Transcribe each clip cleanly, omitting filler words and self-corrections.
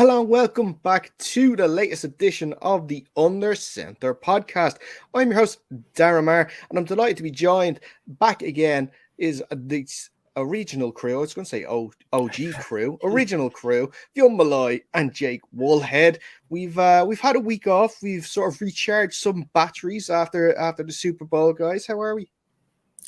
Hello and welcome back to the latest edition of the Under Center podcast. I'm your host, Darren Marr, and I'm delighted to be joined back again is the original crew. I was going to say OG crew, original crew, Fionn Malloy and Jake Woolhead. We've had a week off. We've sort of recharged some batteries after the Super Bowl, guys. How are we?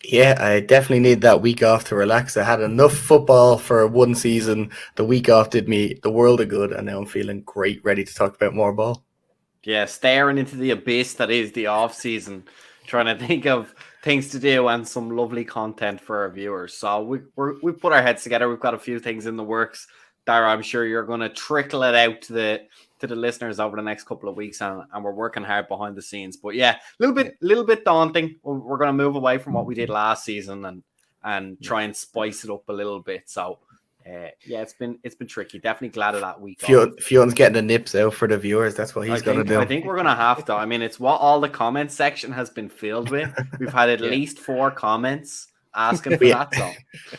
Yeah, I definitely need that week off to relax. I had enough football for one season. The week off did me the world of good, and now I'm feeling great, ready to talk about more ball. Yeah, staring into the abyss that is the off season, trying to think of things to do and some lovely content for our viewers. So we put our heads together. We've got a few things in the works. Dara, I'm sure you're going to trickle it out to the listeners over the next couple of weeks, and we're working hard behind the scenes. But yeah, a little bit daunting. We're going to move away from what we did last season and try and spice it up a little bit. So yeah, it's been tricky. Definitely glad of that week. Fionn's getting the nips out for the viewers. That's what he's going to do. I think we're going to have to. I mean, it's what all the comment section has been filled with. We've had at least 4 comments asking for that. So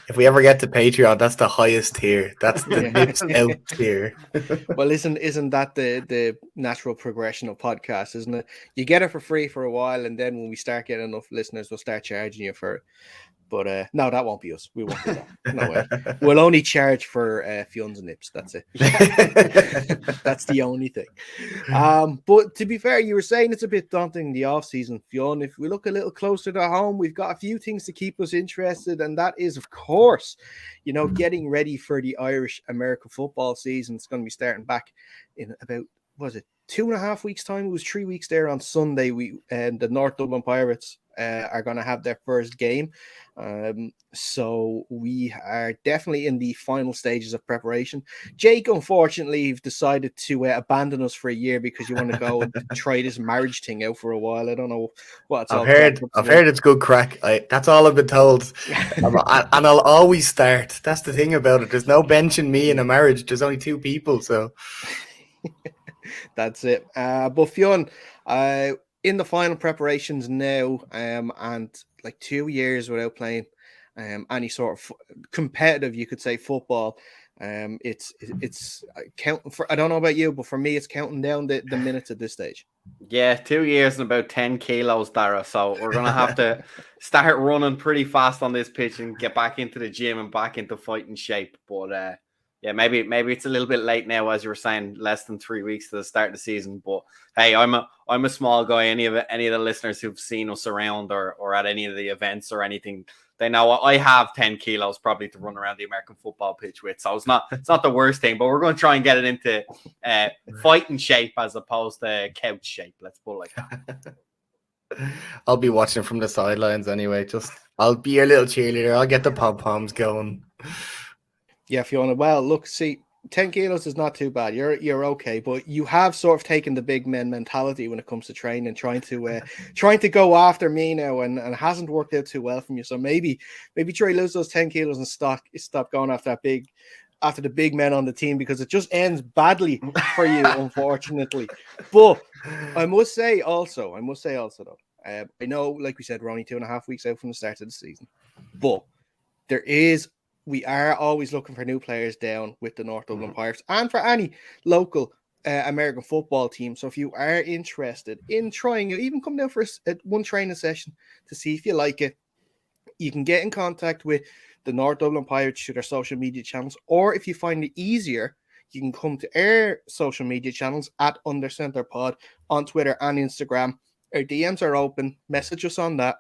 if we ever get to Patreon, that's the highest tier. That's the nips out tier. Well, isn't that the natural progression of podcasts, isn't it? You get it for free for a while, and then when we start getting enough listeners, we'll start charging you for it. But no, that won't be us. We won't do that. No way. We'll only charge for Fionn's nips. That's it. That's the only thing. But to be fair, you were saying it's a bit daunting the off season, Fionn. If we look a little closer to home, we've got a few things to keep us interested, and that is, of course, getting ready for the Irish American football season. It's going to be starting back in about 2.5 weeks' time. It was 3 weeks there on Sunday. The North Dublin Pirates are going to have their first game. So we are definitely in the final stages of preparation. Jake, unfortunately, you've decided to abandon us for a year because you want to go and try this marriage thing out for a while. I don't know what it's all about. I've heard it's good crack. That's all I've been told. And I'll always start. That's the thing about it. There's no benching me in a marriage. There's only 2 people, so... That's it. But Fionn, in the final preparations now, and like 2 years without playing any sort of competitive, you could say, football. It's counting for. I don't know about you, but for me, it's counting down the minutes at this stage. Yeah, 2 years and about 10 kilos, Dara. So we're gonna have to start running pretty fast on this pitch and get back into the gym and back into fighting shape. But yeah, maybe it's a little bit late now, as you were saying, less than 3 weeks to the start of the season. But hey, I'm a small guy. Any of the listeners who've seen us around or at any of the events or anything, they know I have 10 kilos probably to run around the American football pitch with. So it's not the worst thing, but we're going to try and get it into fighting shape as opposed to couch shape. Let's put it like that. I'll be watching from the sidelines anyway. I'll be your little cheerleader. I'll get the pom-poms going. Yeah, Fiona. Well, look, see, 10 kilos is not too bad. You're okay, but you have sort of taken the big men mentality when it comes to training, trying to go after me now, and it hasn't worked out too well from you. So maybe try to lose those 10 kilos and stop going after the big men on the team, because it just ends badly for you, unfortunately. But I must say also though, I know, like we said, we're only 2.5 weeks out from the start of the season, but we are always looking for new players down with the North Dublin Pirates and for any local American football team. So if you are interested in trying it, even come down for one training session to see if you like it, you can get in contact with the North Dublin Pirates through their social media channels, or if you find it easier, you can come to our social media channels at UnderCenterPod on Twitter and Instagram. Our DMs are open. Message us on that,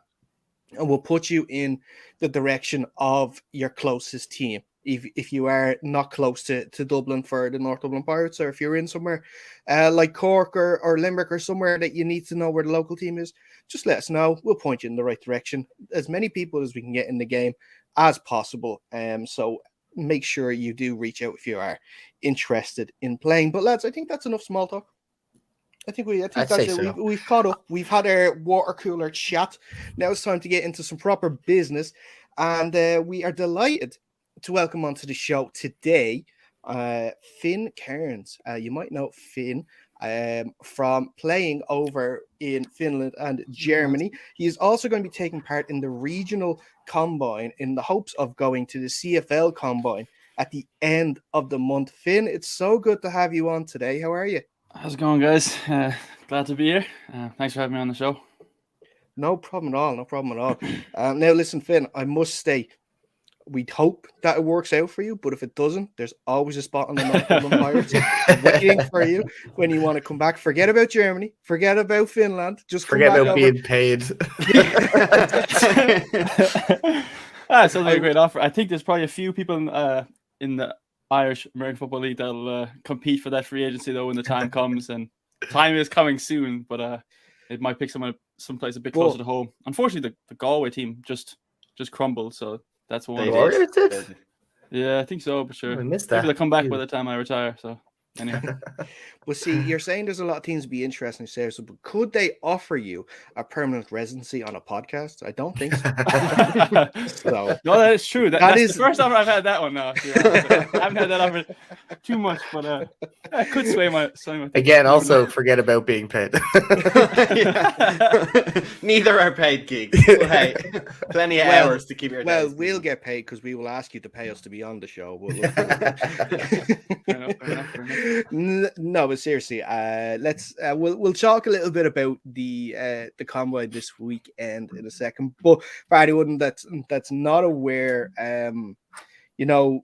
and we'll put you in the direction of your closest team. If you are not close to Dublin for the North Dublin Pirates, or if you're in somewhere like Cork or Limerick or somewhere that you need to know where the local team is, just let us know. We'll point you in the right direction. As many people as we can get in the game as possible. So make sure you do reach out if you are interested in playing. But lads, I think that's enough small talk. I think that's it. So. We've caught up. We've had our water cooler chat. Now it's time to get into some proper business. And we are delighted to welcome onto the show today Finn Kearns. You might know Finn from playing over in Finland and Germany. He is also going to be taking part in the regional combine in the hopes of going to the CFL Combine at the end of the month. Finn, it's so good to have you on today. How are you? How's it going, guys? Glad to be here. Thanks for having me on the show. No problem at all. No problem at all. Now, listen, Finn, I must say, we'd hope that it works out for you, but if it doesn't, there's always a spot on the non-Dublin Pirates waiting for you when you want to come back. Forget about Germany. Forget about Finland. Just forget about being paid. Sounds like a great offer. I think there's probably a few people in the Irish American Football League that'll compete for that free agency, though, when the time comes. And time is coming soon, but it might pick someplace a bit closer to home. Unfortunately, the Galway team just crumbled, so that's one. Yeah, I think so, but sure. I missed that. Maybe they'll come back by the time I retire. So anyway. Well, see, you're saying there's a lot of teams to be interesting, Sarah. So, but could they offer you a permanent residency on a podcast? I don't think so. So no, that is true. That's the first offer I've had that one now. I haven't had that offer too much, but I could sway my again. Also, forget about being paid. Neither are paid gigs. Hey, plenty of hours to keep your. Well, we'll get paid because we will ask you to pay us to be on the show. No, but seriously, let's we'll talk a little bit about the combine this weekend in a second. But for anyone that's not aware, let's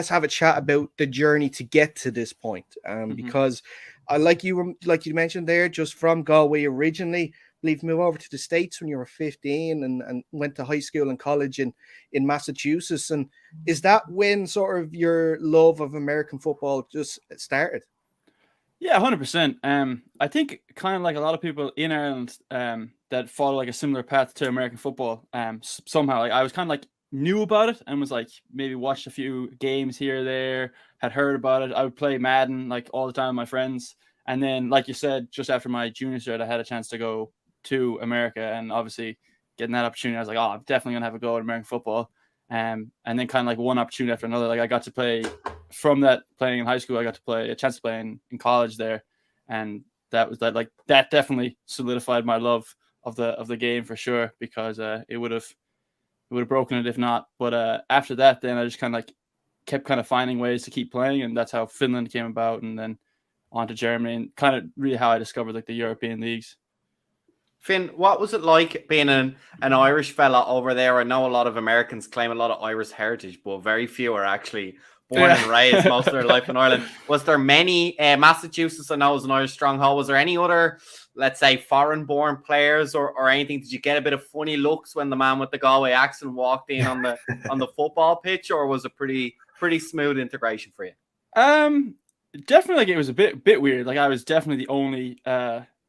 have a chat about the journey to get to this point, because like you mentioned there, just from Galway originally. Leave move over to the States when you were 15 and went to high school and college in Massachusetts. And is that when sort of your love of American football just started? Yeah, 100%. I think kind of like a lot of people in Ireland that follow like a similar path to American football, somehow like I was kind of like knew about it and was like maybe watched a few games here or there, had heard about it. I would play Madden like all the time with my friends. And then, like you said, just after my junior cert, I had a chance to go to America, and obviously getting that opportunity, I was like, oh, I'm definitely gonna have a go at American football. And then kind of like one opportunity after another, like I got to play from that playing in high school, I got to play a chance to play in college there, and that definitely solidified my love of the game for sure, because it would have broken it if not. But after that, then I just kind of like kept kind of finding ways to keep playing, and that's how Finland came about, and then on to Germany, and kind of really how I discovered like the European leagues. Finn, what was it like being an Irish fella over there? I know a lot of Americans claim a lot of Irish heritage, but very few are actually born and raised most of their life in Ireland. Was there many, Massachusetts, I know is an Irish stronghold. Was there any other, let's say, foreign-born players or anything? Did you get a bit of funny looks when the man with the Galway accent walked in on the football pitch, or was it pretty smooth integration for you? Definitely, like it was a bit weird. Like I was definitely the only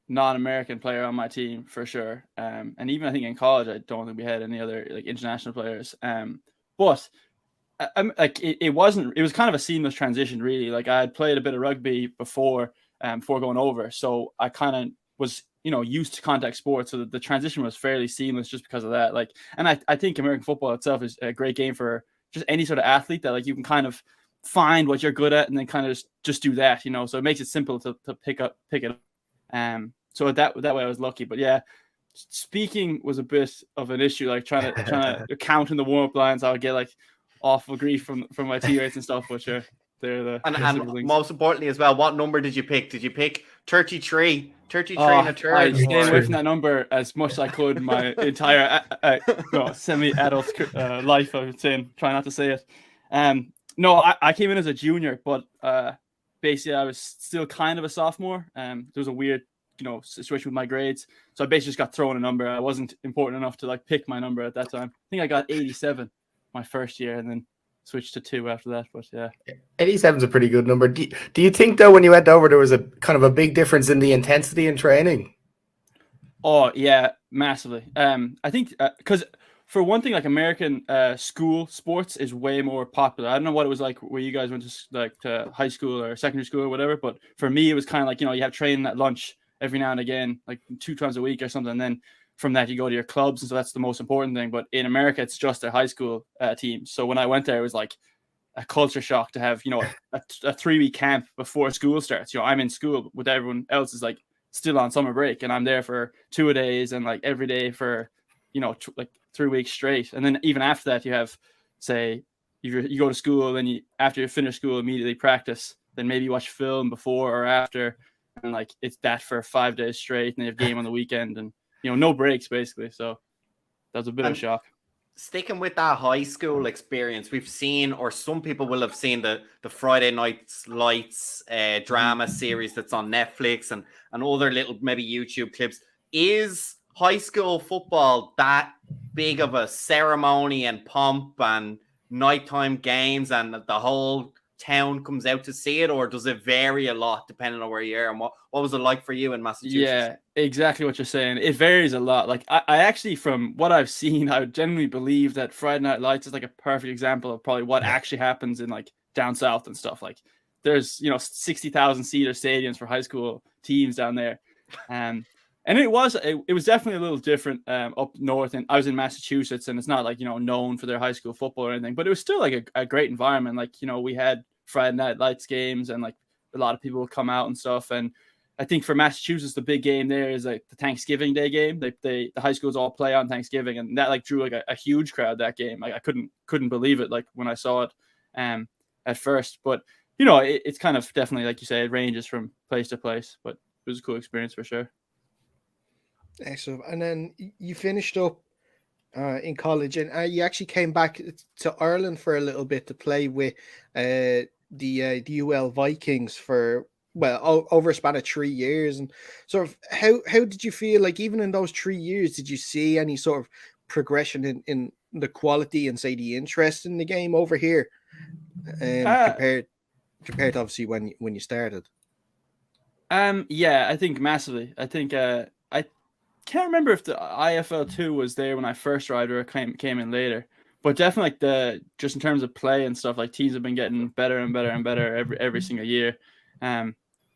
non-American player on my team for sure. And even I think in college, I don't think we had any other like international players. But like it was kind of a seamless transition, really. Like I had played a bit of rugby before going over, so I kind of was used to contact sports, so the transition was fairly seamless just because of that. Like, and I think American football itself is a great game for just any sort of athlete that like you can kind of find what you're good at and then kind of just do that, so it makes it simple to pick it up. So that way I was lucky. But yeah, speaking was a bit of an issue, like trying to count in the warm-up lines. I would get like awful grief from my teammates and stuff, but sure, they're the and most importantly as well, what number did you pick? Did you pick 33 and a third? I stayed away from that number as much as I could my entire semi-adult life. I would say, try not to say it. No, I came in as a junior, but basically I was still kind of a sophomore. There was a weird, situation with my grades, so I basically just got thrown a number. I wasn't important enough to like pick my number at that time. I think I got 87 my first year, and then switched to 2 after that. But yeah, 87 is a pretty good number. Do you think though when you went over there was a kind of a big difference in the intensity in training? Oh yeah, massively. I think because for one thing, like American school sports is way more popular. I don't know what it was like where you guys went to high school or secondary school or whatever, but for me it was kind of like, you have training at lunch every now and again, like 2 times a week or something, and then from that you go to your clubs, and so that's the most important thing. But in America it's just their high school teams. So when I went there, it was like a culture shock to have a 3-week camp before school starts. I'm in school with everyone else is like still on summer break, and I'm there for 2 days and like every day for like 3 weeks straight. And then even after that, you have say you go to school and after you finish school immediately practice, then maybe you watch film before or after, and like it's that for 5 days straight, and they have game on the weekend, and no breaks basically. So that was a bit of a shock. Sticking with that high school experience, we've seen, or some people will have seen the Friday Nights Lights drama series that's on Netflix and other little maybe YouTube clips. Is high school football that big of a ceremony and pomp and nighttime games and the whole town comes out to see it, or does it vary a lot depending on where you are? And what was it like for you in Massachusetts? Yeah, exactly what you're saying. It varies a lot. Like I actually, from what I've seen, I would genuinely believe that Friday Night Lights is like a perfect example of probably what actually happens in like down south and stuff. Like there's 60,000 seater stadiums for high school teams down there, and it was definitely a little different up north. And I was in Massachusetts, and it's not like known for their high school football or anything, but it was still like a great environment. Like we had Friday Night Lights games, and like a lot of people would come out and stuff. And I think for Massachusetts, the big game there is like the Thanksgiving Day game. The high schools all play on Thanksgiving, and that like drew like a huge crowd that game. Like I couldn't believe it like when I saw it at first. But it's kind of definitely, like you say, it ranges from place to place. But it was a cool experience for sure. Excellent. And then you finished up in college, and you actually came back to Ireland for a little bit to play with the UL Vikings for over a span of 3 years. And sort of how did you feel like even in those 3 years? Did you see any sort of progression in the quality and say the interest in the game over here compared to obviously when you started? Yeah, I think massively. I think I can't remember if the IFL2 was there when I first arrived or came in later, but definitely like just in terms of play and stuff, like teams have been getting better and better and better every single year.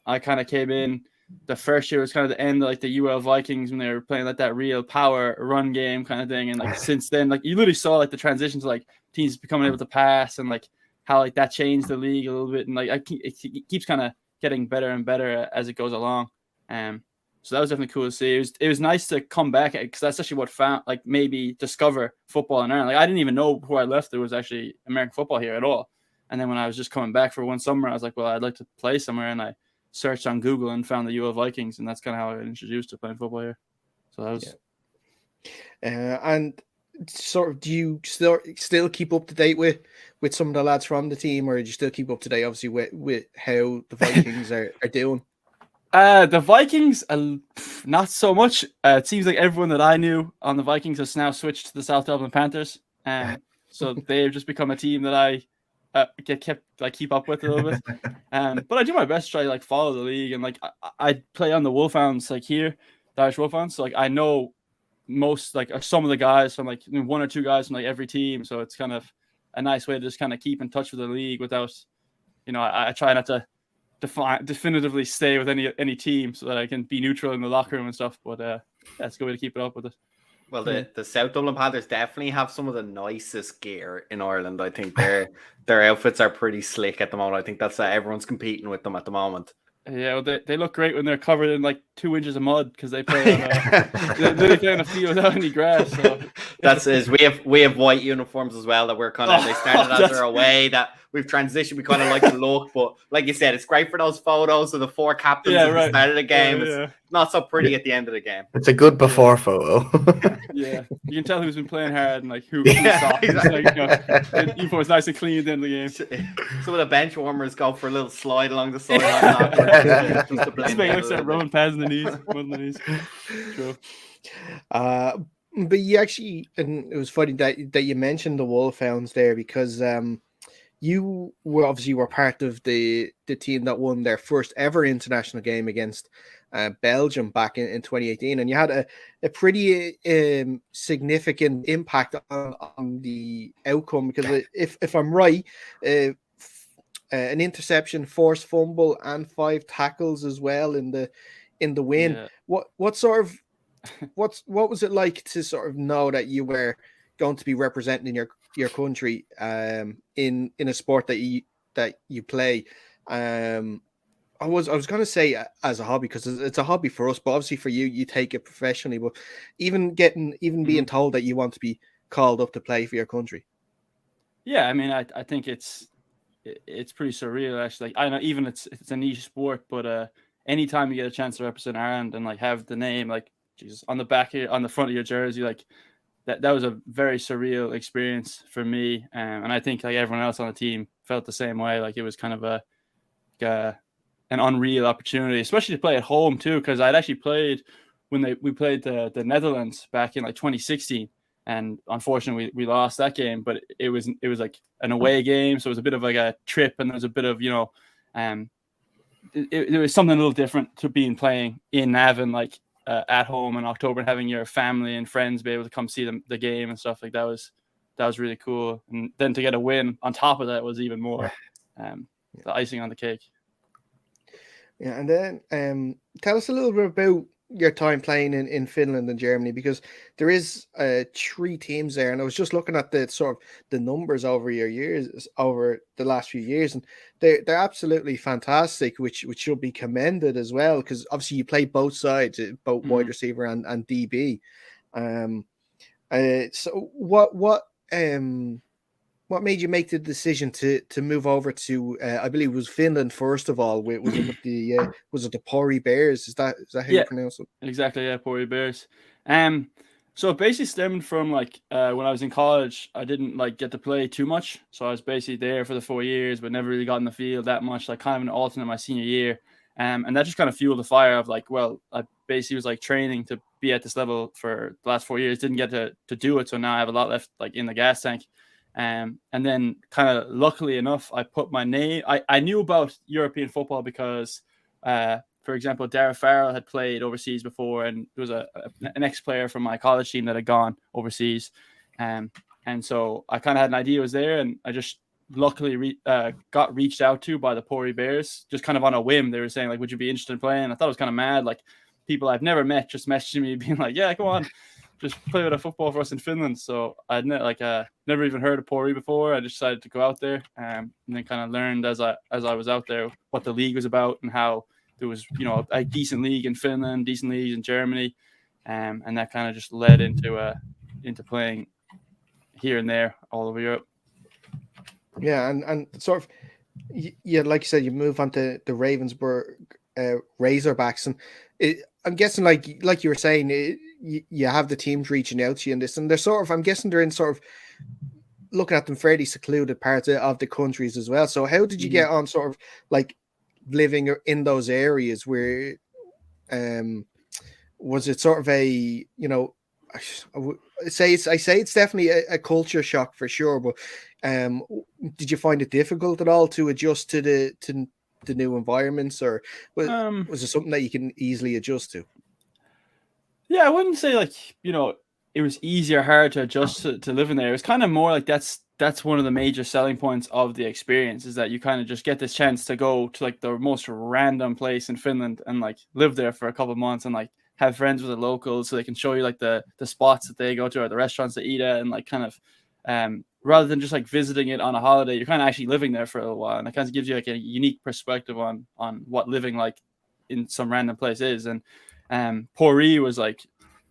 I kind of came in, the first year was kind of the end of like the UL Vikings when they were playing like that real power run game kind of thing, and like since then, like you literally saw like the transition to like teams becoming able to pass, and like how like that changed the league a little bit, and like it keeps kind of getting better and better as it goes along. So that was definitely cool to see. It was nice to come back, because that's actually what made me discover football in Ireland. Like I didn't even know before I left there was actually American football here at all. And then when I was just coming back for one summer, I was like, well, I'd like to play somewhere, and I searched on Google and found the UL Vikings, and that's kind of how I got introduced to playing football here. So that was. Yeah. And sort of, do you still keep up to date with some of the lads from the team, or do you still keep up to date, obviously, with how the Vikings are doing? The Vikings, not so much. It seems like everyone that I knew on the Vikings has now switched to the South Dublin Panthers, so they've just become a team that I keep up with a little bit. But I do my best to try like follow the league, and like I play on the Wolfhounds like here, the Irish Wolfhounds. So like I know most like some of the guys from like one or two guys from like every team. So it's kind of a nice way to just kind of keep in touch with the league without, I try not to definitively stay with any team so that I can be neutral in the locker room and stuff. But that's a good way to keep it up with it. Well, the South Dublin Panthers definitely have some of the nicest gear in Ireland. I think their outfits are pretty slick at the moment. I think that's everyone's competing with them at the moment. Yeah, well, they look great when they're covered in like 2 inches of mud, because they play on they play on a field without any grass. So we have white uniforms as well that we're kind of they started as their away that we've transitioned. We kind of like the look, but like you said, it's great for those photos of the 4 captains at the start of the game. It's not so pretty at the end of the game. It's a good before photo. Yeah, you can tell who's been playing hard and like who's soft. Exactly. The uniform is nice and clean at the end of the game. Some of the bench warmers go for a little slide along the sideline. Just make it like rubbing pads in the knees. True. But you actually, and it was funny that you mentioned the Wolfhounds there, because you were part of the team that won their first ever international game against Belgium back in 2018, and you had a pretty significant impact on the outcome, because if I'm right, an interception, forced fumble, and 5 tackles as well in the win. Yeah. What was it like to sort of know that you were going to be representing your country in a sport that you play? I was going to say as a hobby, because it's a hobby for us, but obviously for you take it professionally. But even being told that you want to be called up to play for your country. Yeah, I mean, I think it's pretty surreal actually. Like, I know even it's a niche sport, but anytime you get a chance to represent Ireland and like have the name like Jesus on the back here on the front of your jersey, like that was a very surreal experience for me, and I think like everyone else on the team felt the same way. Like it was kind of an unreal opportunity, especially to play at home too, because I'd actually played when we played the Netherlands back in like 2016, and unfortunately we lost that game. But it was like an away game, so it was a bit of like a trip, and there was a bit of it was something a little different to playing in Navan, like at home in October, and having your family and friends be able to come see the game and stuff like that was really cool. And then to get a win on top of that was even more the icing on the cake. Yeah, and then tell us a little bit about your time playing in Finland and Germany, because there is 3 teams there, and I was just looking at the sort of the numbers over the last few years, and they're absolutely fantastic, which should be commended as well, because obviously you play both sides, both wide receiver and DB. So what made you make the decision to move over to I believe it was Finland first of all? Was it the Pori Bears? Is that how you pronounce it? Exactly, yeah, Pori Bears. So it basically stemmed from like when I was in college, I didn't like get to play too much, so I was basically there for the 4 years, but never really got in the field that much. Like kind of an alternate my senior year, and that just kind of fueled the fire of like, well, I basically was like training to be at this level for the last 4 years, didn't get to do it, so now I have a lot left like in the gas tank. And then kind of luckily enough, I put my name. I knew about European football because, for example, Dara Farrell had played overseas before, and there was an ex-player from my college team that had gone overseas. And so I kind of had an idea it was there, and I just luckily got reached out to by the Pori Bears, just kind of on a whim. They were saying like, would you be interested in playing? I thought it was kind of mad. Like people I've never met just messaging me being like, yeah, come on. Just play with a football for us in Finland. So I'd never even heard of Pori before. I just decided to go out there, and then kind of learned as I was out there what the league was about and how there was a decent league in Finland, decent leagues in Germany, and that kind of just led into playing here and there all over Europe. Yeah, and sort of like you said, you move on to the Ravensburg Razorbacks, and I'm guessing like you were saying. You have the teams reaching out to you in this, and they're sort of, I'm guessing they're in sort of looking at them fairly secluded parts of the countries as well. So how did you get on sort of like living in those areas where, was it sort of I say it's definitely a culture shock for sure, but did you find it difficult at all to adjust to the new environments, or was it something that you can easily adjust to? Yeah, I wouldn't say like, it was easy or hard to adjust to living there. It was kind of more like that's one of the major selling points of the experience, is that you kind of just get this chance to go to like the most random place in Finland and like live there for a couple of months and like have friends with the locals so they can show you like the spots that they go to or the restaurants they eat at, and like kind of rather than just like visiting it on a holiday, you're kind of actually living there for a little while, and it kind of gives you like a unique perspective on what living like in some random place is. And Pori was like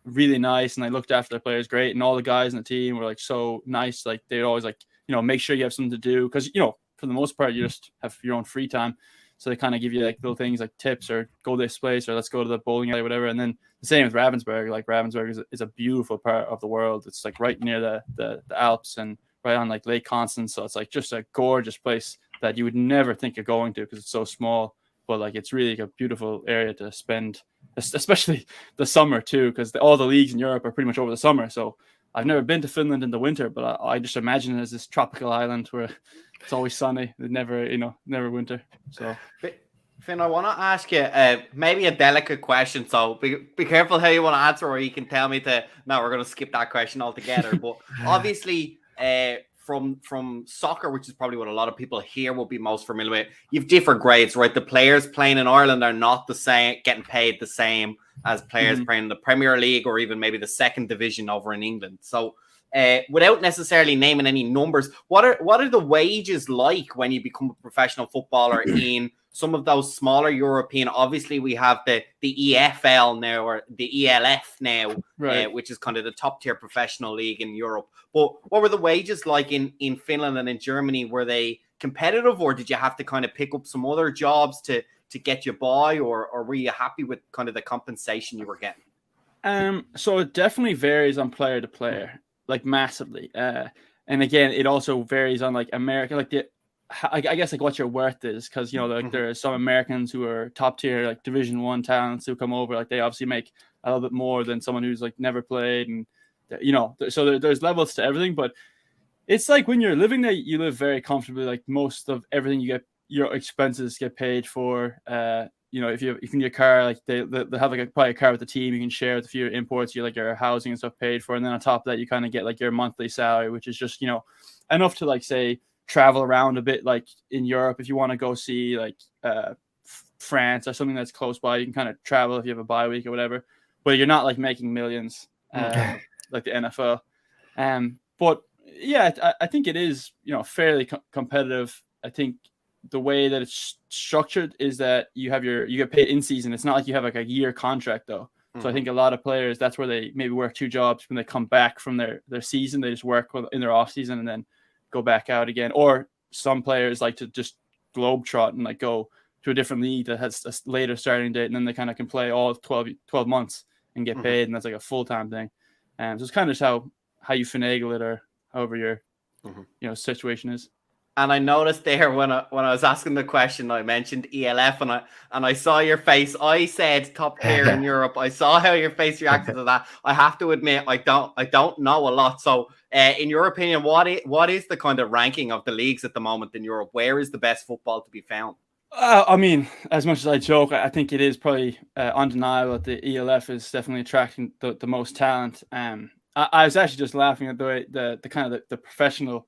really nice, and I looked after the players great, and all the guys in the team were like so nice. Like they'd always like make sure you have something to do, because for the most part you just have your own free time, so they kind of give you like little things like tips or go this place or let's go to the bowling alley or whatever. And then the same with Ravensburg. Like Ravensburg is a beautiful part of the world. It's like right near the Alps and right on like Lake Constance, so it's like just a gorgeous place that you would never think of going to because it's so small, but like it's really like a beautiful area to spend, especially the summer too, because all the leagues in Europe are pretty much over the summer. So I've never been to Finland in the winter, but I just imagine it as this tropical island where it's always sunny, never winter. So Finn, I want to ask you maybe a delicate question, so be careful how you want to answer, or you can tell me no, we're going to skip that question altogether. But obviously from soccer, which is probably what a lot of people here will be most familiar with, you've different grades, right? The players playing in Ireland are not the same, getting paid the same as players playing in the Premier League or even maybe the second division over in England. So without necessarily naming any numbers, what are the wages like when you become a professional footballer in some of those smaller European, obviously we have the EFL now, or the ELF now, Right. which is kind of the top tier professional league in Europe. But what were the wages like in Finland and in Germany? Were they competitive, or did you have to kind of pick up some other jobs to get you by, or were you happy with kind of the compensation you were getting? So it definitely varies on player to player, like massively. And again, it also varies on like America, like I guess like what your worth is, because like there are some Americans who are top tier, like Division 1 talents who come over, like they obviously make a little bit more than someone who's like never played, and so there's levels to everything. But it's like when you're living there, you live very comfortably. Like most of everything you get, your expenses get paid for. If you can your car, like they have like probably a car with the team, you can share with a few imports, you like your housing and stuff paid for, and then on top of that you kind of get like your monthly salary, which is just enough to like say travel around a bit. Like in Europe, if you want to go see like France or something that's close by, you can kind of travel if you have a bye week or whatever, but you're not like making millions like the NFL. But yeah, I think it is fairly competitive. I think the way that it's structured is that you get paid in season. It's not like you have like a year contract though. So I think a lot of players, that's where they maybe work 2 jobs. When they come back from their season, they just work in their off season and then go back out again. Or some players like to just globetrot and like go to a different league that has a later starting date, and then they kind of can play all 12 months and get paid, and that's like a full-time thing. So it's kind of just how you finagle it, or however your situation is. And I noticed there when I was asking the question, I mentioned ELF, and I saw your face. I said top tier in Europe. I saw how your face reacted to that. I have to admit, I don't know a lot. So, in your opinion, what is the kind of ranking of the leagues at the moment in Europe? Where is the best football to be found? I mean, as much as I joke, I think it is probably undeniable that the ELF is definitely attracting the most talent. I was actually just laughing at the way the kind of the professionalism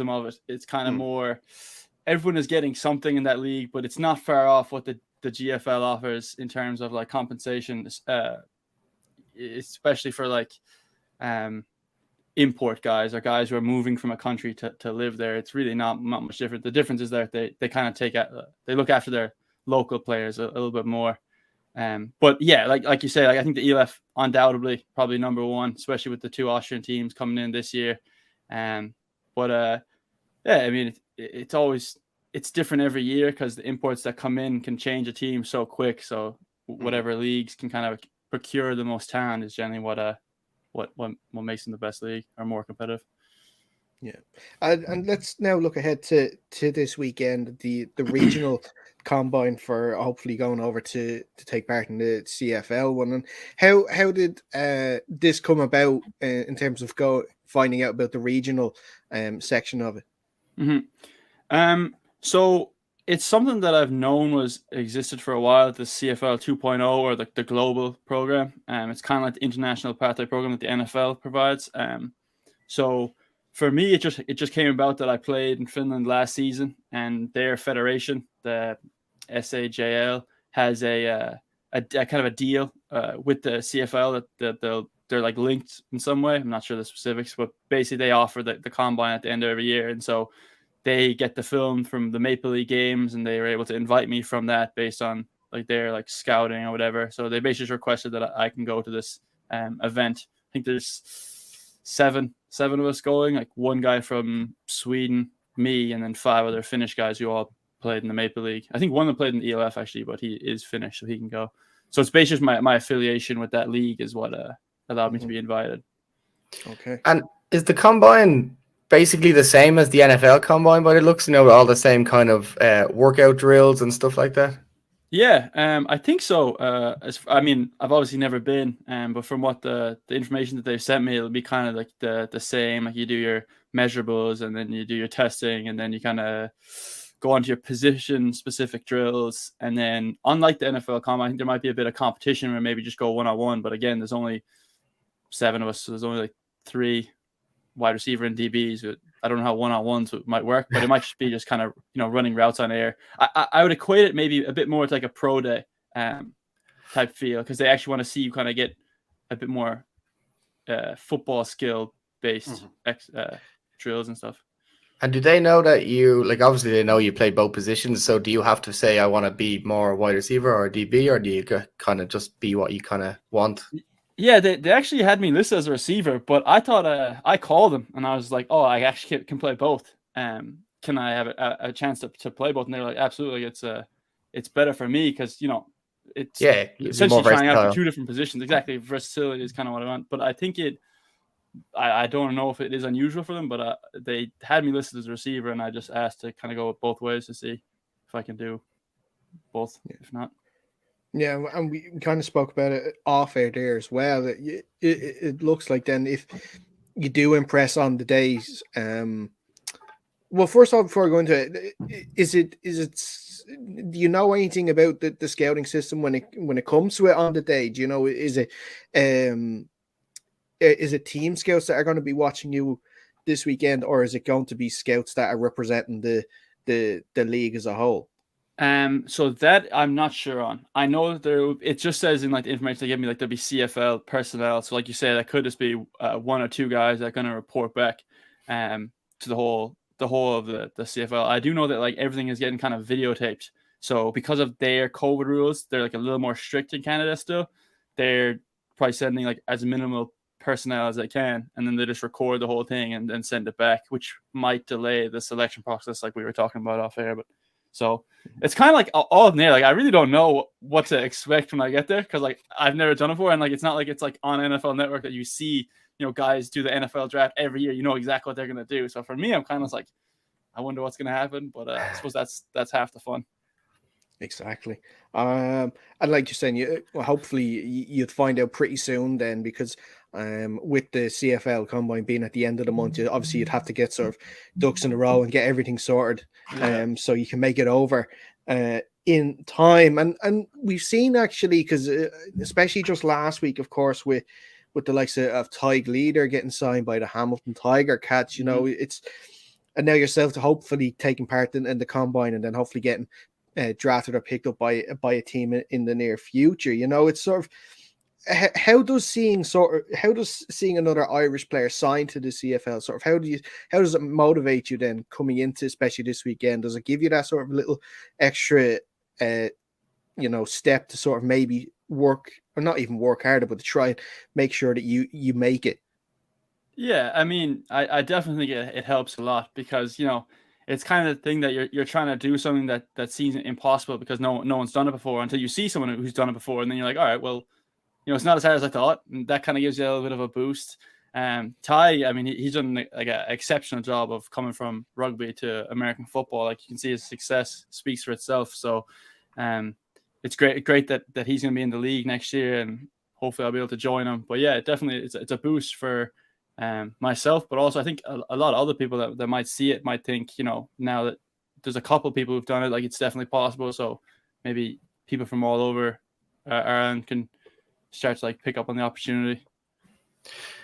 of it. It's kind of more, everyone is getting something in that league, but it's not far off what the GFL offers in terms of like compensation, especially for like import guys or guys who are moving from a country to live there. It's really not much different. The difference is that they kind of they look after their local players a little bit more. But yeah, like you say, like I think the ELF undoubtedly probably number 1, especially with the 2 Austrian teams coming in this year. But yeah, I mean, it's different every year because the imports that come in can change a team so quick. So whatever leagues can kind of procure the most talent is generally what makes them the best league or more competitive. Yeah, and let's now look ahead to this weekend, the regional combine for hopefully going over to take part in the CFL one. And how did this come about in terms of finding out about the regional section of it? So it's something that I've known existed for a while, the CFL 2.0 or the global program. It's kind of like the international pathway program that the NFL provides. So for me, it just came about that I played in Finland last season, and their federation, the SAJL, has a kind of a deal with the CFL that they're like linked in some way. I'm not sure the specifics, but basically they offer the combine at the end of every year, and so they get the film from the Maple League games, and they were able to invite me from that based on like their like scouting or whatever. So they basically just requested that I can go to this event. I think there's seven of us going, like 1 guy from Sweden, me, and then 5 other Finnish guys who all played in the Maple League. I think one of them played in the ELF actually, but he is Finnish, so he can go. So it's basically my affiliation with that league is what allowed me to be invited. Okay. And is the combine basically the same as the NFL combine, but it looks, with all the same kind of workout drills and stuff like that? Yeah, I think so. I mean, I've obviously never been, but from what the information that they've sent me, it'll be kind of like the same. Like you do your measurables, and then you do your testing, and then you kind of go onto your position-specific drills. And then, unlike the NFL combine, I think there might be a bit of competition where maybe just go one-on-one. But again, there's only 7 of us, so there's only like 3 wide receiver and DBs. I don't know how one-on-ones might work, but it might just be just kind of running routes on air. I would equate it maybe a bit more to like a pro day type feel, because they actually want to see you kind of get a bit more football skill based drills and stuff. And do they know that you, like, obviously they know you play both positions, so do you have to say, I want to be more wide receiver or DB, or do you kind of just be what you kind of want? Yeah, they actually had me listed as a receiver, but I thought I called them and I was like, oh, I actually can play both. Can I have a chance to play both? And they're like, absolutely. It's better for me because, it's essentially trying out for two different positions. Exactly. Versatility is kind of what I want, but I think I don't know if it is unusual for them, but they had me listed as a receiver, and I just asked to kind of go both ways to see if I can do both. Yeah. If not, yeah, and we kind of spoke about it off air there as well. It looks like then if you do impress on the days, well, first off, before I go into it, is it do you know anything about the scouting system when it comes to it on the day? Do you know, is it team scouts that are going to be watching you this weekend, or is it going to be scouts that are representing the league as a whole? So that I'm not sure on. I know that it just says in like the information they give me, like there'll be CFL personnel. So like you said, that could just be one or two guys that are going to report back to the whole of the CFL. I do know that like everything is getting kind of videotaped. So because of their COVID rules, they're like a little more strict in Canada still. They're probably sending like as minimal personnel as they can, and then they just record the whole thing and then send it back, which might delay the selection process like we were talking about off air. But so it's kind of like all in there. Like I really don't know what to expect when I get there because like I've never done it before, and like it's not like it's like on NFL Network that you see guys do the NFL draft every year. You know exactly what they're gonna do. So for me, I'm kind of like, I wonder what's gonna happen, but I suppose that's half the fun. Exactly. And like you're saying, hopefully you'd find out pretty soon then, because with the CFL Combine being at the end of the month, obviously you'd have to get sort of ducks in a row and get everything sorted, so you can make it over in time. And we've seen actually, because especially just last week, of course, with the likes of Tig Leader getting signed by the Hamilton Tiger Cats, it's, and now yourself to hopefully taking part in the Combine and then hopefully getting drafted or picked up by a team in the near future. It's sort of how does seeing another Irish player signed to the CFL sort of how does it motivate you then coming into, especially this weekend? Does it give you that sort of little extra step to sort of maybe work, or not even work harder, but to try and make sure that you make it? Yeah, I mean, I definitely think it helps a lot because it's kind of the thing that you're trying to do something that seems impossible because no one's done it before until you see someone who's done it before, and then you're like, all right, well, it's not as hard as I thought, and that kind of gives you a little bit of a boost. Ty, I mean, he's done like an exceptional job of coming from rugby to American football. Like you can see his success speaks for itself. So, it's great that he's going to be in the league next year, and hopefully I'll be able to join him. But yeah, definitely it's a boost for myself, but also I think a lot of other people that might see it might think, now that there's a couple of people who've done it, like it's definitely possible. So maybe people from all over Ireland can start to like pick up on the opportunity.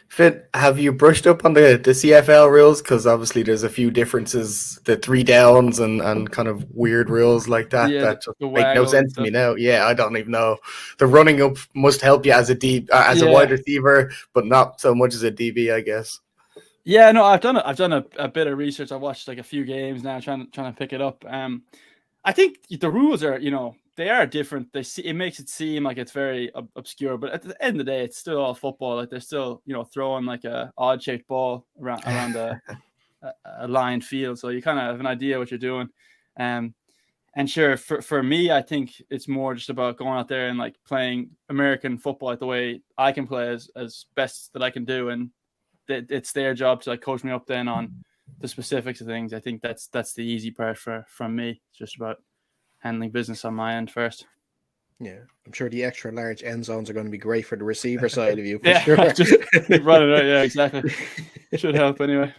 Finn, have you brushed up on the CFL rules? Because obviously there's a few differences, the 3 downs and kind of weird rules like that that just make no sense to me now. Yeah, I don't even know. The running up must help you as a wide receiver, but not so much as a DB, I guess. Yeah, no, I've done a bit of research. I watched like a few games now, trying to pick it up. I think the rules are, they are different. It makes it seem like it's very obscure, but at the end of the day, it's still all football. Like they're still, throwing like a odd shaped ball around a lined field, so you kind of have an idea what you're doing. And sure, for me, I think it's more just about going out there and like playing American football like the way I can play as best that I can do, and it's their job to like coach me up then on the specifics of things. I think that's the easy part from me. It's just about handling business on my end first. Yeah, I'm sure the extra large end zones are going to be great for the receiver side of you. Yeah, sure. Just run it out. Yeah, exactly. Should help anyway.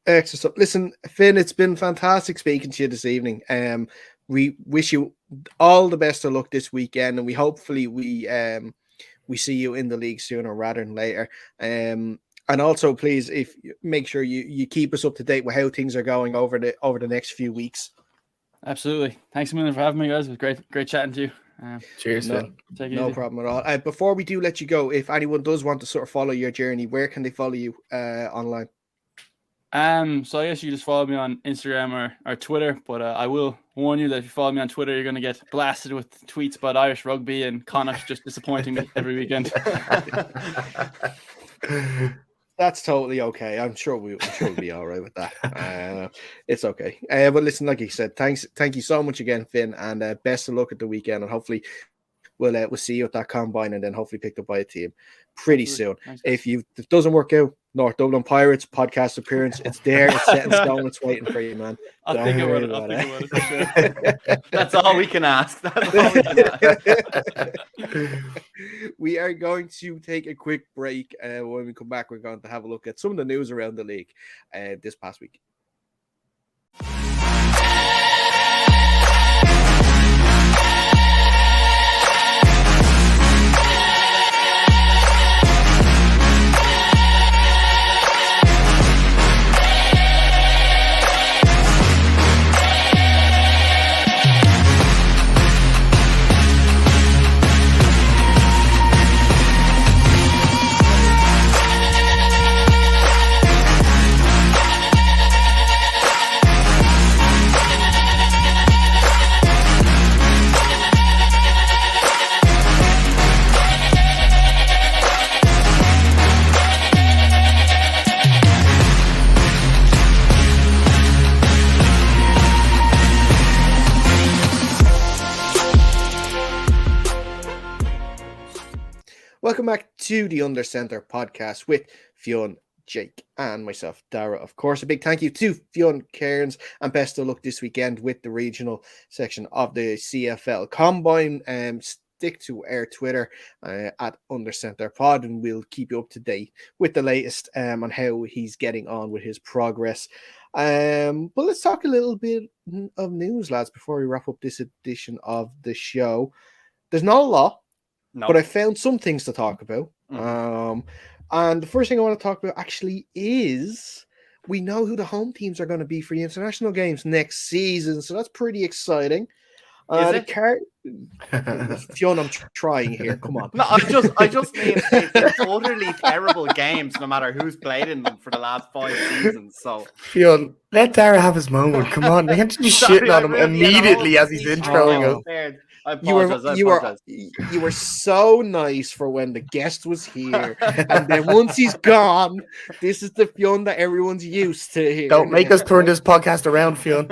Excellent stuff. Listen, Finn, it's been fantastic speaking to you this evening. We wish you all the best of luck this weekend, and we hopefully we see you in the league sooner rather than later. And also, please, if make sure you keep us up to date with how things are going over the next few weeks. Absolutely. Thanks a million for having me, guys. It was great chatting to you. Cheers, Finn. No problem at all. Before we do let you go, if anyone does want to sort of follow your journey, where can they follow you online? So I guess you just follow me on Instagram or Twitter, but I will warn you that if you follow me on Twitter, you're going to get blasted with tweets about Irish rugby and Connacht just disappointing me every weekend. That's totally okay. I'm sure we'll be all right with that. It's okay. But listen, like you said, thank you so much again, Finn, and best of luck at the weekend. And hopefully, we'll see you at that combine, and then hopefully picked up by a team pretty soon. Thanks, if it doesn't work out, North Dublin Pirates podcast appearance, it's there, it's set in stone, it's waiting for you, man. I'll think about it for sure. That's all we can ask. We are going to take a quick break. When we come back, we're going to have a look at some of the news around the league this past week. Welcome back to the Under Center podcast with Fionn, Jake, and myself, Dara. Of course, a big thank you to Finn Kearns, and best of luck this weekend with the regional section of the CFL Combine. Stick to our Twitter at Under Center Pod, and we'll keep you up to date with the latest on how he's getting on with his progress. But let's talk a little bit of news, lads, before we wrap up this edition of the show. There's not a lot. No. But I found some things to talk about. And the first thing I want to talk about actually is we know who the home teams are going to be for the international games next season. So that's pretty exciting. Is it? Fionn, I'm trying here. Come on. No, I just mean they're utterly terrible games, no matter who's played in them for the last 5 seasons. So Fionn, let Dara have his moment. Come on, they can't just shitting on him immediately as he's introing us. You were so nice for when the guest was here, and then once he's gone, this is the Fionn that everyone's used to here. Don't make us turn this podcast around, Fionn.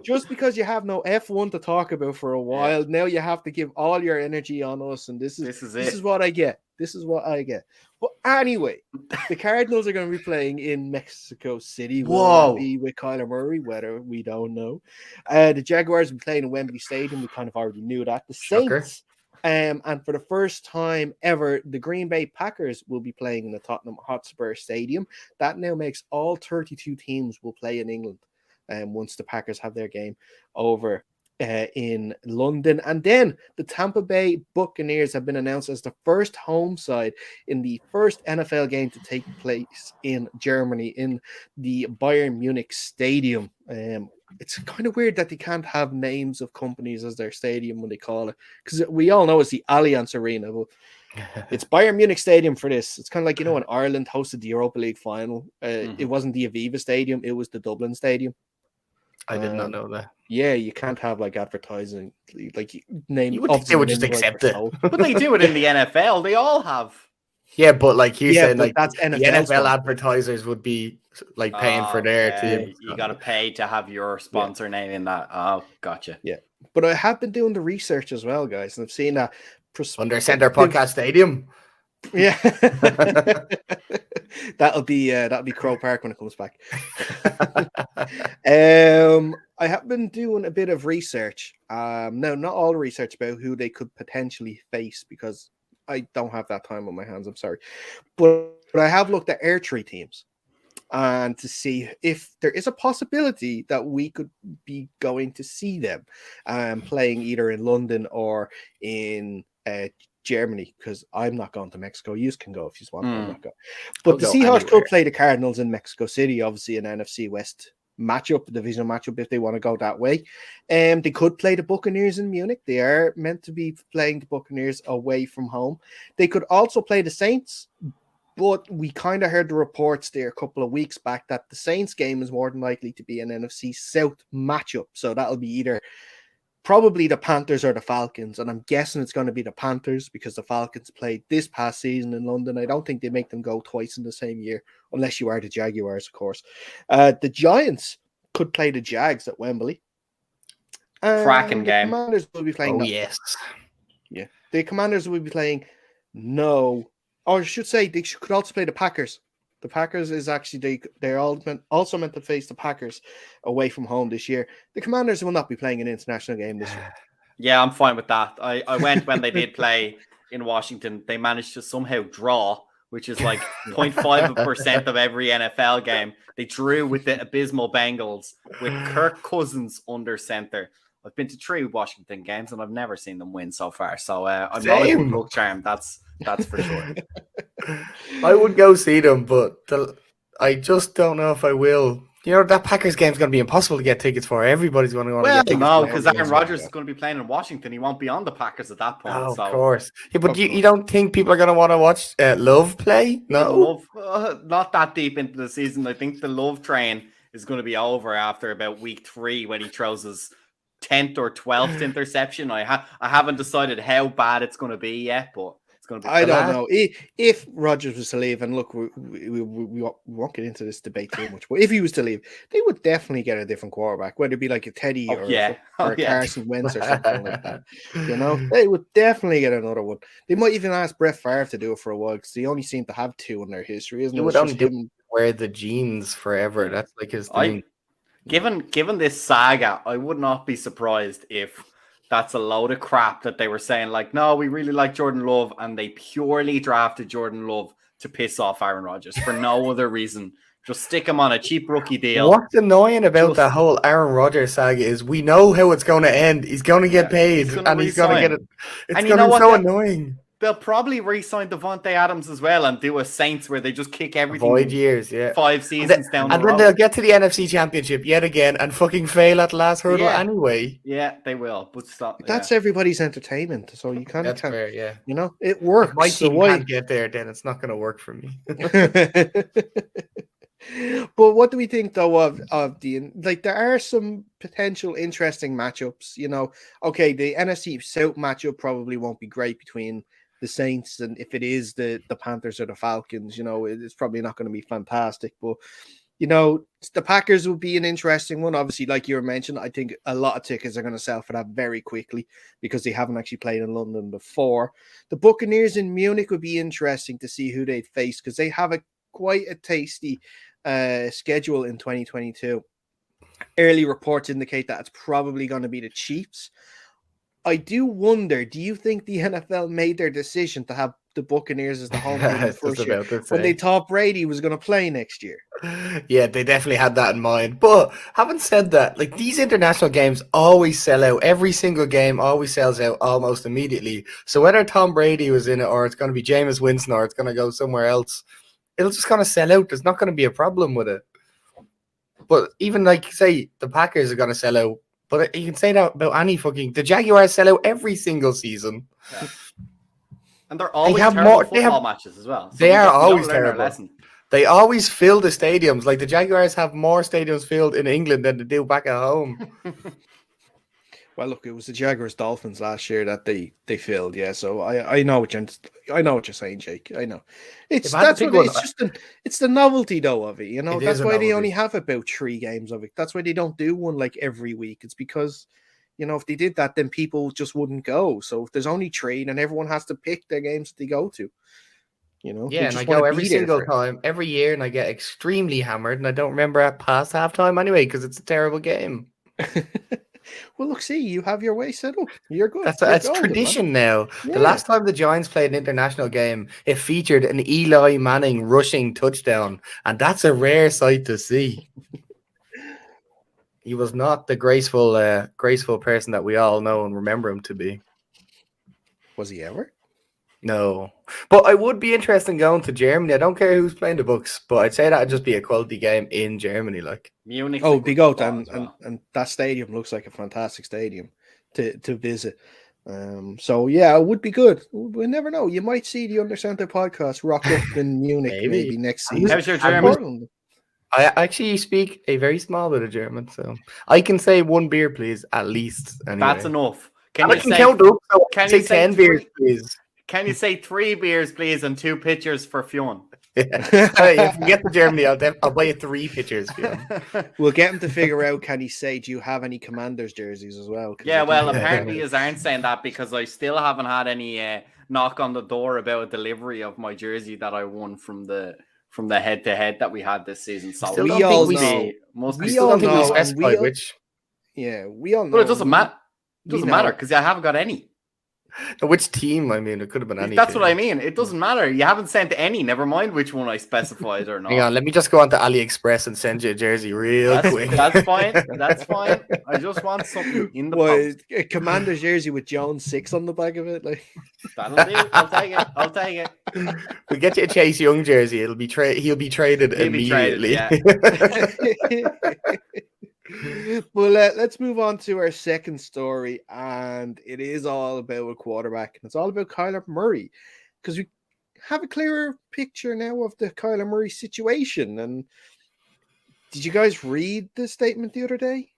Just because you have no F1 to talk about for a while, now you have to give all your energy on us, and this is what I get. This is what I get. But anyway, the Cardinals are going to be playing in Mexico City. Will be with Kyler Murray, whether we don't know. The Jaguars will be playing in Wembley Stadium. We kind of already knew that. The Saints, and for the first time ever, the Green Bay Packers will be playing in the Tottenham Hotspur Stadium. That now makes all 32 teams will play in England once the Packers have their game over in London. And then the Tampa Bay Buccaneers have been announced as the first home side in the first NFL game to take place in Germany in the Bayern Munich Stadium. It's kind of weird that they can't have names of companies as their stadium when they call it, because we all know it's the Allianz Arena, but it's Bayern Munich Stadium for this. It's kind of like, you know, when Ireland hosted the Europa League final, it wasn't the Aviva Stadium, it was the Dublin Stadium. I did not know that. Yeah, you can't have like advertising, like name. They would just accept it, but they do it in the NFL. They all have. Yeah, but like you said, like that's NFL the NFL advertisers would be like paying for their team. You got to pay to have your sponsor name in that. Oh, gotcha. Yeah, but I have been doing the research as well, guys, and I've seen that Under Center Podcast Stadium. Yeah, that'll be Crow Park when it comes back. I have been doing a bit of research. No, not all the research about who they could potentially face, because I don't have that time on my hands. I'm sorry, but I have looked at Air 3 teams and to see if there is a possibility that we could be going to see them playing either in London or in Germany, because I'm not going to Mexico. You can go if you want. I'm not going. But the Seahawks could play the Cardinals in Mexico City, obviously an NFC West matchup, divisional matchup, if they want to go that way. They could play the Buccaneers in Munich. They are meant to be playing the Buccaneers away from home. They could also play the Saints, But we kind of heard the reports there a couple of weeks back that the Saints game is more than likely to be an NFC South matchup. So that'll be either probably the Panthers or the Falcons. And I'm guessing it's going to be the Panthers because the Falcons played this past season in London. I don't think they make them go twice in the same year, unless you are the Jaguars, of course. The Giants could play the Jags at Wembley. Cracking game. Commanders will be playing. Yes. Yeah. The Commanders will be playing or I should say they could also play the Packers. The Packers is actually they're also meant to face the Packers away from home this year. The Commanders will not be playing an international game this year. Yeah, I'm fine with that. I went when they did play in Washington. They managed to somehow draw, which is like 0.5% of every NFL game. They drew with the abysmal Bengals with Kirk Cousins under center. I've been to 3 Washington games and I've never seen them win so far. So I'm not a good luck charm. That's for sure. I would go see them, but I just don't know if I will. You know, that Packers game's going to be impossible to get tickets for. Everybody's going to want to get tickets. No, because Aaron Rodgers is going to be playing in Washington. He won't be on the Packers at that point. Oh, so. Of course. Yeah, but you don't think people are going to want to watch Love play? No? Not that deep into the season. I think the Love train is going to be over after about week 3 when he throws his 10th or 12th interception. I haven't decided how bad it's going to be yet, but it's going to be. I don't know if Rodgers was to leave, and look, we won't get into this debate too much, but if he was to leave, they would definitely get a different quarterback, whether it be like a Teddy or a Carson Wentz or something like that. You know, they would definitely get another one. They might even ask Brett Favre to do it for a while because they only seem to have 2 in their history. Isn't it? Would only wear the jeans forever. That's like his thing. Given this saga, I would not be surprised if that's a load of crap that they were saying, like, no, we really like Jordan Love, and they purely drafted Jordan Love to piss off Aaron Rodgers for no other reason. Just stick him on a cheap rookie deal. What's annoying about that whole Aaron Rodgers saga is we know how it's going to end. He's going to get paid, and he's going to get it. It's going to be so annoying. They'll probably re-sign Devontae Adams as well and do a Saints where they just kick everything. Void years, 5 seasons down the road. And then they'll get to the NFC Championship yet again and fucking fail at the last hurdle anyway. Yeah, they will. But stop. That's everybody's entertainment, so you kind of can't. Fair, yeah. You know, it works. If my team can't get there, then it's not going to work for me. But what do we think though of the there are some potential interesting matchups, you know. Okay, the NFC South matchup probably won't be great between the Saints, and if it is the Panthers or the Falcons, you know, it's probably not going to be fantastic. But you know, the Packers will be an interesting one. Obviously, like you were mentioned, I think a lot of tickets are going to sell for that very quickly because they haven't actually played in London before. The Buccaneers in Munich would be interesting to see who they'd face because they have quite a tasty schedule in 2022. Early reports indicate that it's probably going to be the Chiefs. I do wonder, do you think the NFL made their decision to have the Buccaneers as the home team the first year when they thought Brady was going to play next year? Yeah, they definitely had that in mind. But having said that, like these international games always sell out. Every single game always sells out almost immediately. So whether Tom Brady was in it or it's going to be Jameis Winston or it's going to go somewhere else, it'll just kind of sell out. There's not going to be a problem with it. But even like, say, the Packers are going to sell out. But you can say that about any the Jaguars sell out every single season. Yeah. And they're always terrible football matches as well. So they are always terrible. They always fill the stadiums. Like the Jaguars have more stadiums filled in England than they do back at home. Well, look, it was the Jaguars Dolphins last year that they filled, yeah. So I know what you're saying, Jake. I know. It's the novelty though of it, you know. That's why they only have about 3 games of it. That's why they don't do one like every week. It's because, you know, if they did that, then people just wouldn't go. So if there's only 3, then everyone has to pick their games that they go to. You know, yeah, and I go every single time, every year, and I get extremely hammered, and I don't remember past halftime anyway because it's a terrible game. Well, look, see, you have your way set up. You're good. That's tradition now. Yeah. The last time the Giants played an international game, it featured an Eli Manning rushing touchdown, and that's a rare sight to see. He was not the graceful person that we all know and remember him to be. Was he ever? No, but I would be interested in going to Germany. I don't care who's playing the Bucks, but I'd say that'd just be a quality game in Germany, like Munich. Oh, big out, and that stadium looks like a fantastic stadium to visit. So yeah, it would be good. We never know. You might see the Under Center podcast rock up in Munich maybe next season. How's your German? Portland. I actually speak a very small bit of German, so I can say 1 beer, please, at least. Anyway. That's enough. Can you say, count up? So can you say 10 beers, please? Can you say 3 beers, please, and 2 pitchers for Fionn? Yeah. If we get to Germany, I'll buy you 3 pitchers. We'll get him to figure out. Can he say, "Do you have any Commanders jerseys as well?" Yeah, well, apparently you aren't saying that because I still haven't had any knock on the door about a delivery of my jersey that I won from the head-to-head that we had this season. So we all know. We all know. Specify which. Yeah, we all know. But it doesn't matter. It doesn't matter because I haven't got any. Which team? I mean, it could have been any. That's team. what I mean. It doesn't matter. You haven't sent any. Never mind which one I specified or not. Hang on, let me just go on to AliExpress and send you a jersey real quick. That's fine. That's fine. I just want something in the post. A Commander's jersey with Jones 6 on the back of it. Like that'll do. I'll take it. We'll get you a Chase Young jersey. He'll be traded immediately. Well, let's move on to our second story, and it is all about a quarterback, and it's all about Kyler Murray, because we have a clearer picture now of the Kyler Murray situation. And did you guys read the statement the other day?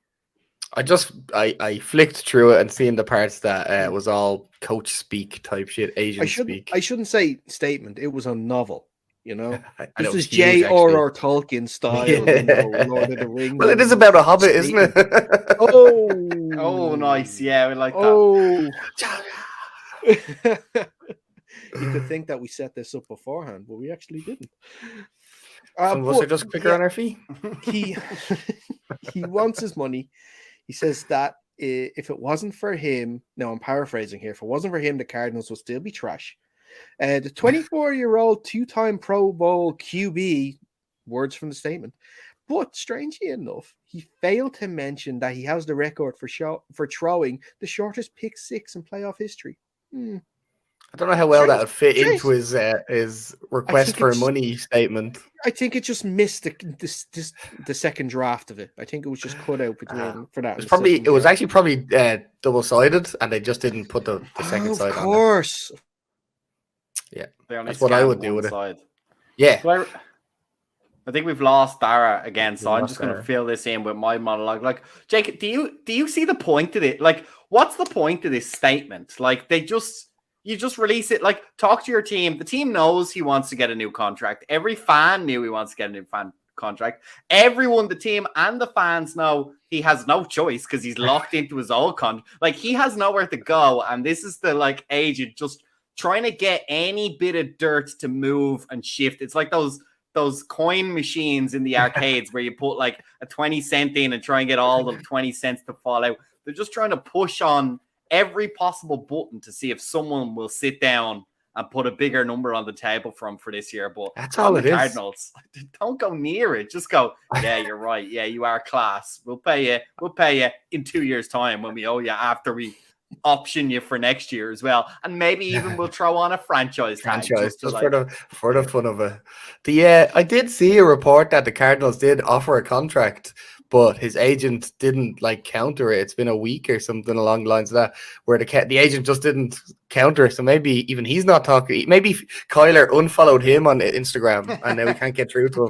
I flicked through it and seen the parts that was all coach speak type shit, agent speak. I shouldn't say statement. It was a novel. You know, this is J.R.R. Tolkien style, you know, Lord of the Rings. Well, it is about a hobbit, isn't it? Oh, nice. Yeah, we like that. You could think that we set this up beforehand, but we actually didn't. Was it just quicker on our feet? He wants his money. He says that if it wasn't for him, no, I'm paraphrasing here. If it wasn't for him, the Cardinals would still be trash. The 24-year-old 2-time Pro Bowl QB, words from the statement, but strangely enough, he failed to mention that he has the record for throwing the shortest pick 6 in playoff history. I don't know how well that would fit into his request for money statement. I think it just missed the second draft of it. I think it was just cut out between for that. It was actually probably double-sided, and they just didn't put the second side on it. Of course. Yeah, that's what I would do with it. Yeah. So I think we've lost Dara again, so I'm just going to fill this in with my monologue. Like, Jake, do you see the point of it? Like, what's the point of this statement? Like, you just release it. Like, talk to your team. The team knows he wants to get a new contract. Every fan knew he wants to get a new contract. Everyone, the team and the fans know he has no choice because he's locked into his old contract. Like, he has nowhere to go, and this is the agent just trying to get any bit of dirt to move and shift. It's like those coin machines in the arcades where you put like a 20 cent in and try and get all the 20 cents to fall out. They're just trying to push on every possible button to see if someone will sit down and put a bigger number on the table for this year. But that's all it is. Cardinals, don't go near it. Just go, yeah, you're right. Yeah, you are class. We'll pay you in 2 years' time when we owe you after we option you for next year as well, and maybe even we'll throw on a franchise just for the fun of it. I did see a report that the Cardinals did offer a contract, but his agent didn't counter it. It's been a week or something along the lines of that, where the agent just didn't counter. So maybe even he's not talking. Maybe Kyler unfollowed him on Instagram, and now we can't get through to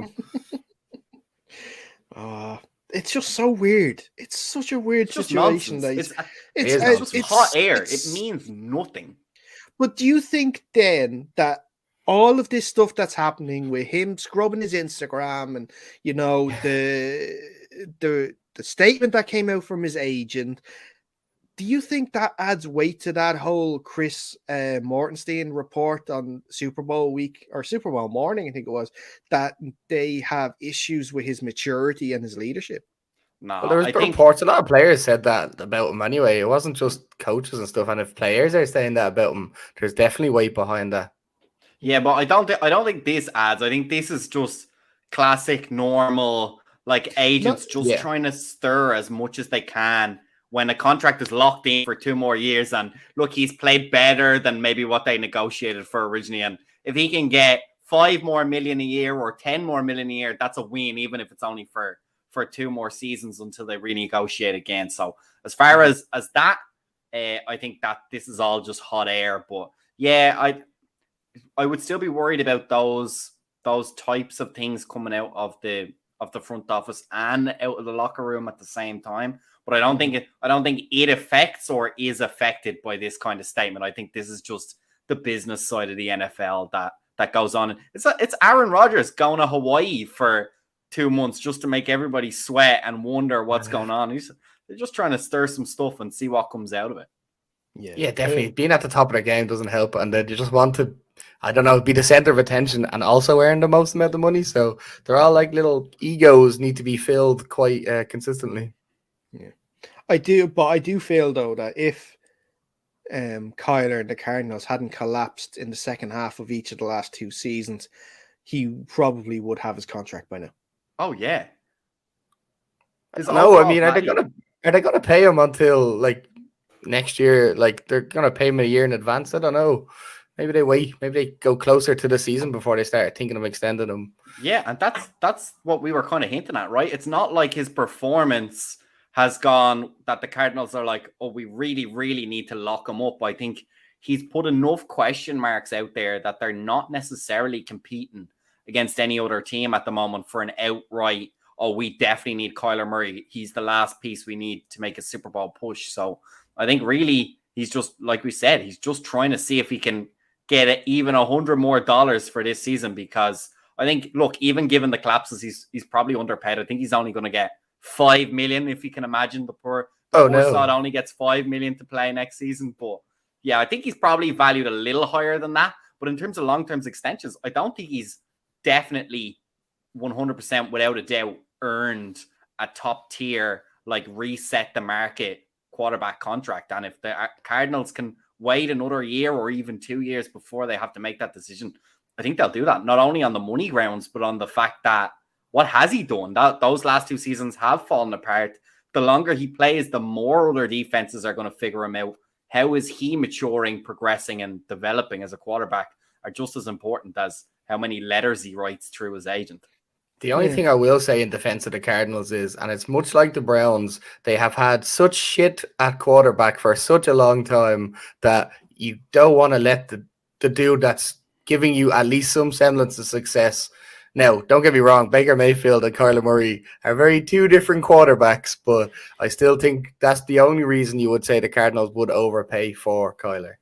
him. It's just so weird. It's such a weird situation. It's hot air. It means nothing. But do you think then that all of this stuff that's happening with him scrubbing his Instagram and the statement that came out from his agent, do you think that adds weight to that whole Chris Mortenstein report on Super Bowl week or Super Bowl morning, I think it was, that they have issues with his maturity and his leadership? No, well, there was reports. A lot of players said that about him anyway. It wasn't just coaches and stuff. And if players are saying that about him, there's definitely weight behind that. Yeah, but I don't think this adds. I think this is just classic, normal, agents trying to stir as much as they can when a contract is locked in for 2 more years. And look, he's played better than maybe what they negotiated for originally. And if he can get $5 more million a year or $10 more million a year, that's a win, even if it's only for 2 more seasons until they renegotiate again. So as far as that, I think that this is all just hot air. But yeah, I would still be worried about those types of things coming out of the front office and out of the locker room at the same time. But I don't think it affects or is affected by this kind of statement. I think this is just the business side of the NFL that goes on. It's Aaron Rodgers going to Hawaii for 2 months just to make everybody sweat and wonder what's going on. They're just trying to stir some stuff and see what comes out of it. Yeah, definitely. Being at the top of the game doesn't help, and then you just want to, I don't know, be the center of attention and also earn the most amount of money. So they're all like little egos need to be filled quite consistently. Yeah, I do feel though that if Kyler and the Cardinals hadn't collapsed in the second half of each of the last 2 seasons, he probably would have his contract by now. Oh yeah. No, I mean, are they gonna pay him until like next year? Like they're gonna pay him a year in advance? I don't know. Maybe they wait. Maybe they go closer to the season before they start thinking of extending him. Yeah, and that's what we were kind of hinting at, right? It's not like his performance has gone that the Cardinals are like, oh, we really, really need to lock him up. I think he's put enough question marks out there that they're not necessarily competing against any other team at the moment for an outright, oh, we definitely need Kyler Murray. He's the last piece we need to make a Super Bowl push. So I think really he's just, like we said, he's just trying to see if he can get even $100 more for this season, because I think, look, even given the collapses, he's probably underpaid. I think he's only going to get $5 million, if you can imagine. The poor side only gets $5 million to play next season. But yeah, I think he's probably valued a little higher than that. But in terms of long-term extensions, I don't think he's definitely 100% without a doubt earned a top tier, like reset the market quarterback contract. And if the Cardinals can wait another year or even 2 years before they have to make that decision, I think they'll do that. Not only on the money grounds, but on the fact that what has he done? Those last 2 seasons have fallen apart. The longer he plays, the more other defenses are going to figure him out. How is he maturing, progressing, and developing as a quarterback are just as important as how many letters he writes through his agent. The only thing I will say in defense of the Cardinals is, and it's much like the Browns, they have had such shit at quarterback for such a long time that you don't want to let the dude that's giving you at least some semblance of success. Now, don't get me wrong, Baker Mayfield and Kyler Murray are 2 different quarterbacks, but I still think that's the only reason you would say the Cardinals would overpay for Kyler.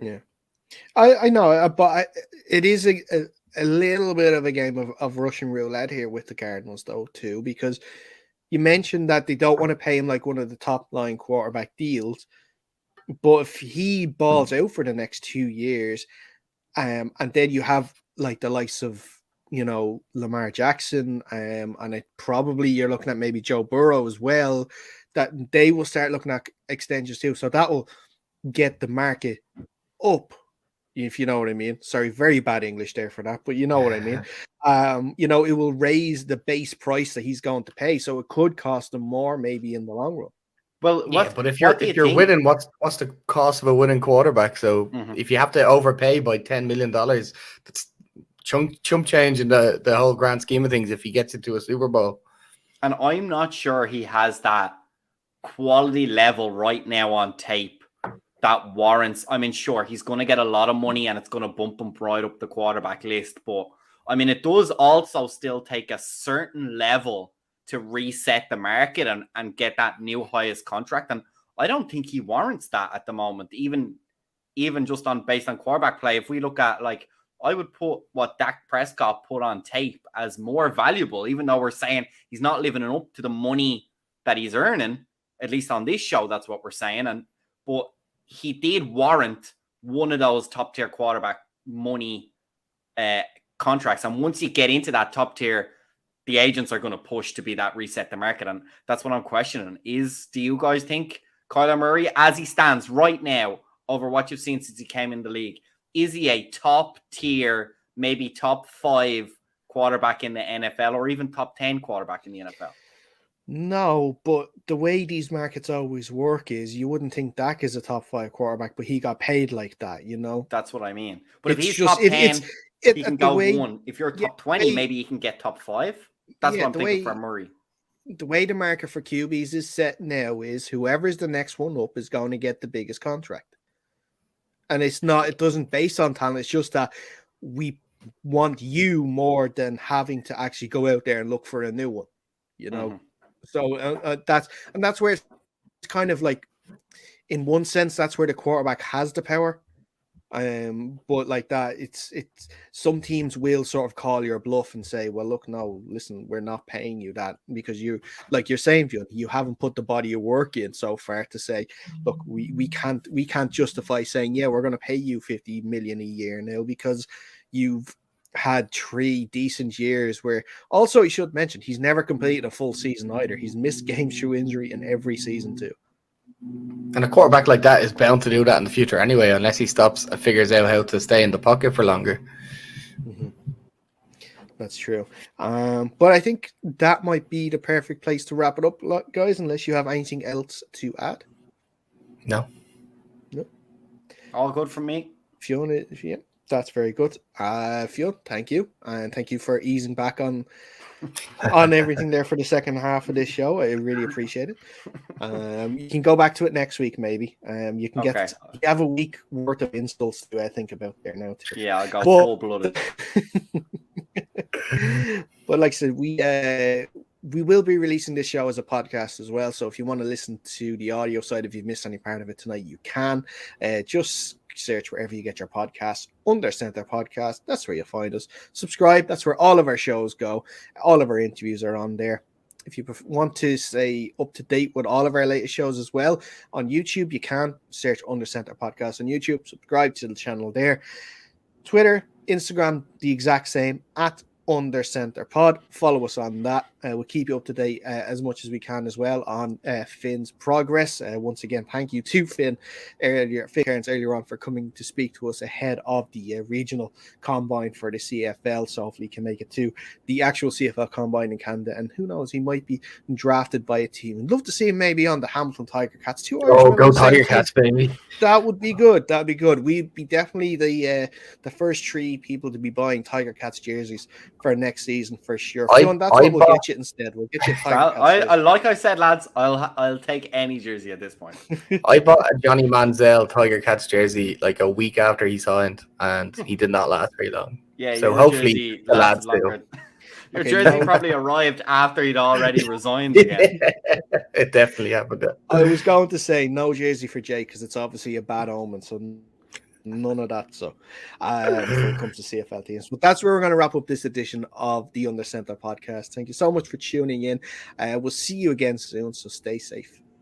Yeah, I know, but it is a little bit of a game of Russian roulette here with the Cardinals, though, too, because you mentioned that they don't want to pay him like one of the top line quarterback deals. But if he balls out for the next 2 years, and then you have like the likes of, Lamar Jackson, and you're looking at maybe Joe Burrow as well, that they will start looking at extensions too. So that will get the market up, if you know what I mean. Sorry, very bad English there for that, but you know what I mean. It will raise the base price that he's going to pay, so it could cost him more maybe in the long run. Well, but if you're winning, what's the cost of a winning quarterback? So if you have to overpay by $10 million, that's chump change in the whole grand scheme of things if he gets into a Super Bowl. And I'm not sure he has that quality level right now on tape that warrants. I mean, sure, he's going to get a lot of money and it's going to bump him right up the quarterback list. But I mean, it does also still take a certain level to reset the market and get that new highest contract. And I don't think he warrants that at the moment, even just based on quarterback play. If we look at, like, I would put what Dak Prescott put on tape as more valuable, even though we're saying he's not living up to the money that he's earning, at least on this show, that's what we're saying. But he did warrant one of those top tier quarterback money contracts. And once you get into that top tier, the agents are going to push to be that reset the market. And that's what I'm questioning. Do you guys think Kyler Murray, as he stands right now, over what you've seen since he came in the league, is he a top tier, maybe top 5 quarterback in the NFL, or even top 10 quarterback in the NFL? No, but the way these markets always work is you wouldn't think Dak is a top 5 quarterback, but he got paid like that, That's what I mean. But if he's just, top 10, he can go 1. If you're top 20, maybe you can get top 5. That's what I'm thinking for Murray. the way the market for QBs is set now is whoever's the next one up is going to get the biggest contract. And it doesn't base on talent. It's just that we want you more than having to actually go out there and look for a new one, So that's where it's kind of like, in one sense, that's where the quarterback has the power. But like that, it's some teams will sort of call your bluff and say, well, look, no, listen, we're not paying you that because you, like you're saying, Fionn, you haven't put the body of work in so far to say, look, we can't justify saying, yeah, we're going to pay you 50 million a year now because you've had 3 decent years where also he should mention he's never completed a full season either. He's missed games through injury in every season too. And a quarterback like that is bound to do that in the future anyway, unless he stops and figures out how to stay in the pocket for longer. Mm-hmm. That's true. But I think that might be the perfect place to wrap it up, guys, unless you have anything else to add. No. All good from me. Fiona, yeah, that's very good. Fiona, thank you. And thank you for easing back on everything there for the second half of this show. I really appreciate it. You can go back to it next week, maybe. You can you have a week worth of insults to think about there now too. Yeah, I got cold-blooded. But like I said, we will be releasing this show as a podcast as well. So if you want to listen to the audio side, if you've missed any part of it tonight, you can. Just search wherever you get your podcasts, Under Center Podcast. That's where you'll find us. Subscribe. That's where all of our shows go. All of our interviews are on there. If you want to stay up to date with all of our latest shows as well on YouTube, you can search Under Center Podcast on YouTube. Subscribe to the channel there. Twitter, Instagram, the exact same at Under Center Pod. Follow us on that. We'll keep you up to date as much as we can as well on Finn's progress. Once again, thank you to Finn Kearns earlier on for coming to speak to us ahead of the regional combine for the CFL. So hopefully he can make it to the actual CFL Combine in Canada. And who knows, he might be drafted by a team. I'd love to see him maybe on the Hamilton Tiger Cats. Go Tiger Cats, baby. That would be good. That'd be good. We'd be definitely the first 3 people to be buying Tiger Cats jerseys for next season for sure. That's what we'll get you instead. We'll get you like I said, lads, I'll take any jersey at this point. I bought a Johnny Manziel Tiger Cats jersey like a week after he signed, and he did not last very long. Yeah, so hopefully the lads do. Your jersey probably arrived after he'd already resigned again. It definitely happened. I was going to say no jersey for Jay because it's obviously a bad omen. So none of that. So when it comes to CFL teams, but that's where we're going to wrap up this edition of the Under Center Podcast. Thank you so much for tuning in. We'll see you again soon. So stay safe.